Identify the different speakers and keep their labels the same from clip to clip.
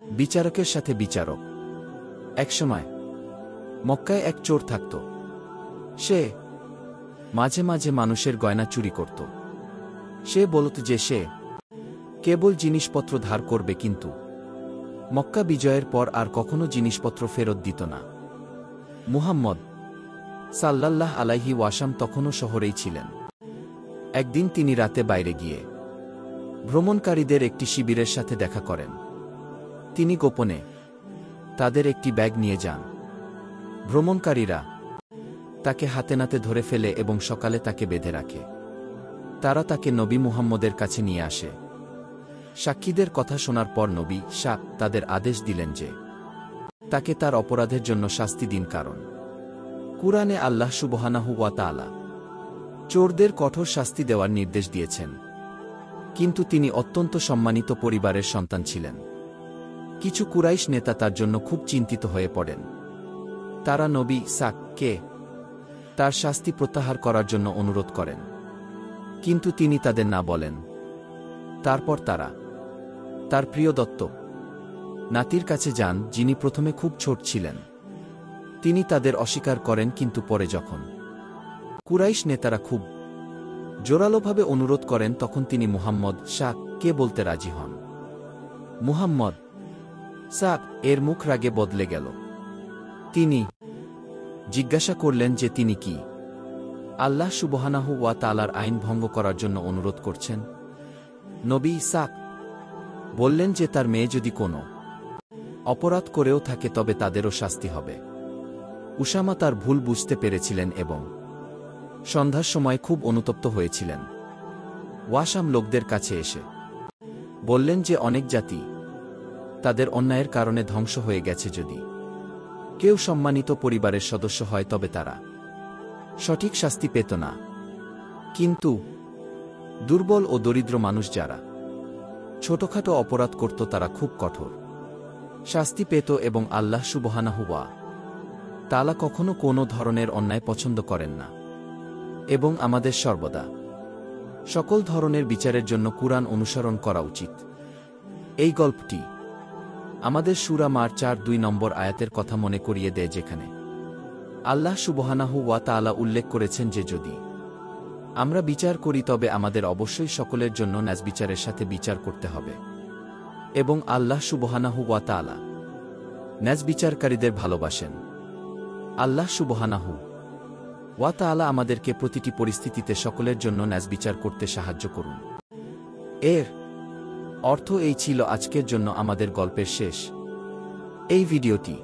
Speaker 1: বিচারকের সাথে বিচারক। একসময় মক্কায় এক চোর থাকত। সে মাঝে মাঝে মানুষের গয়না চুরি করত। সে বলত যে সে কেবল জিনিসপত্র ধার করবে, কিন্তু মক্কা বিজয়ের পর আর কখনো জিনিসপত্র ফেরত দিত না। মুহাম্মদ সাল্লাল্লাহু আলাইহি ওয়াসাল্লাম তখনও শহরেই ছিলেন। একদিন তিনি রাতে বাইরে গিয়ে ভ্রমণকারীদের একটি শিবিরের সাথে দেখা করেন। তিনি গোপনে তাদের একটি ব্যাগ নিয়ে যান। ভ্রমণকারীরা তাকে হাতে নাতে ধরে ফেলে এবং সকালে তাকে বেঁধে রাখে। তারা তাকে নবী মুহাম্মদের কাছে নিয়ে আসে। সাক্ষীদের কথা শোনার পর নবী তাদের আদেশ দিলেন যে তাকে তার অপরাধের জন্য শাস্তি দিন, কারণ কুরআনে আল্লাহ সুবহানাহু ওয়া তাআলা চোরদের কঠোর শাস্তি দেওয়ার নির্দেশ দিয়েছেন। কিন্তু তিনি অত্যন্ত সম্মানিত পরিবারের সন্তান ছিলেন। কিছু কুরাইশ নেতা তার জন্য খুব চিন্তিত হয়ে পড়েন। তারা নবী কে তার শাস্তি প্রত্যাহার করার জন্য অনুরোধ করেন, কিন্তু তিনি তাদের না বলেন। তারপর তারা তার প্রিয় দত্তক নাতির কাছে যান, যিনি প্রথমে খুব ছোট ছিলেন। তিনি তাদের অস্বীকার করেন, কিন্তু পরে যখন কুরাইশ নেতারা খুব জোরালোভাবে অনুরোধ করেন, তখন তিনি মুহাম্মদ কে বলতে রাজি হন। মুহাম্মদ এর মুখ রাগে বদলে গেল। তিনি জিজ্ঞাসা করলেন যে তিনি কি আল্লাহ সুবহানাহু ওয়া তাআলার আইন ভঙ্গ করার জন্য অনুরোধ করছেন। নবী বললেন যে তার মেয়ে যদি কোনো অপরাধ করেও থাকে তবে তাদেরও শাস্তি হবে। উসামা তার ভুল বুঝতে পেরেছিলেন এবং সন্ধ্যার সময় খুব অনুতপ্ত হয়েছিলেন। ওয়াসাম লোকদের কাছে এসে বললেন যে অনেক জাতি তাদের অন্যায়ের কারণে ধ্বংস হয়ে গেছে। যদি কেউ সম্মানিত পরিবারের সদস্য হয় তবে তারা সঠিক শাস্তি পেত না, কিন্তু দুর্বল ও দরিদ্র মানুষ যারা ছোটখাটো অপরাধ করত তারা খুব কঠোর শাস্তি পেত, এবং আল্লাহ সুবহানাহু ওয়া তাআলা কখনো কোনো ধরনের অন্যায় পছন্দ করেন না। এবং আমাদের সর্বদা সকল ধরনের বিচারের জন্য কুরআন অনুসরণ করা উচিত। এই গল্পটি আমাদের সূরা মার 4-2 নম্বর আয়াতের কথা মনে করিয়ে দেয়, যেখানে আল্লাহ সুবহানাহু ওয়া তাআলা উল্লেখ করেছেন যে যদি আমরা বিচার করি তবে আমাদের অবশ্যই সকলের জন্য ন্যায়বিচারের সাথে বিচার করতে হবে, এবং আল্লাহ সুবহানাহু ওয়া তাআলা ন্যায়বিচারকারীদের ভালোবাসেন। আল্লাহ সুবহানাহু ওয়া তাআলা আমাদেরকে প্রতিটি পরিস্থিতিতে সকলের জন্য ন্যায়বিচার করতে সাহায্য করুন। এর অর্থ এই ছিল আজকের জন্য আমাদের গল্পের শেষ। এই ভিডিওটি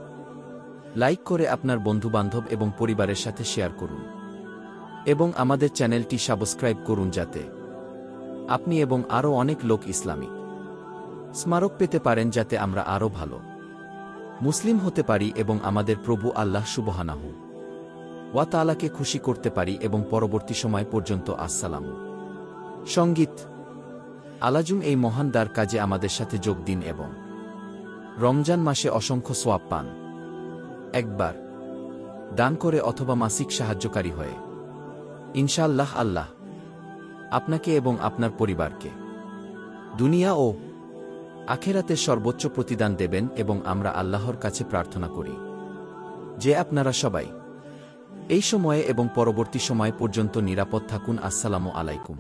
Speaker 1: লাইক করে আপনার বন্ধুবান্ধব এবং পরিবারের সাথে শেয়ার করুন, এবং আমাদের চ্যানেলটি সাবস্ক্রাইব করুন যাতে আপনি এবং আরও অনেক লোক ইসলামিক স্মারক পেতে পারেন, যাতে আমরা আরও ভালো মুসলিম হতে পারি এবং আমাদের প্রভু আল্লাহ সুবহানাহু ওয়া তাআলাকে খুশি করতে পারি। এবং পরবর্তী সময় পর্যন্ত আসসালামু সঙ্গীত আলাজুম এই মহান দার কাজে আমাদের সাথে যোগ দিন এবং রমজান মাসে অসংখ্য সোয়াব পান। একবার দান করে অথবা মাসিক সাহায্যকারী হয়ে ইনশাআল্লাহ আল্লাহ আপনাকে এবং আপনার পরিবারকে দুনিয়া ও আখেরাতে সর্বোচ্চ প্রতিদান দেবেন। এবং আমরা আল্লাহর কাছে প্রার্থনা করি যে আপনারা সবাই এই সময়ে এবং পরবর্তী সময় পর্যন্ত নিরাপদ থাকুন। আসসালামু আলাইকুম।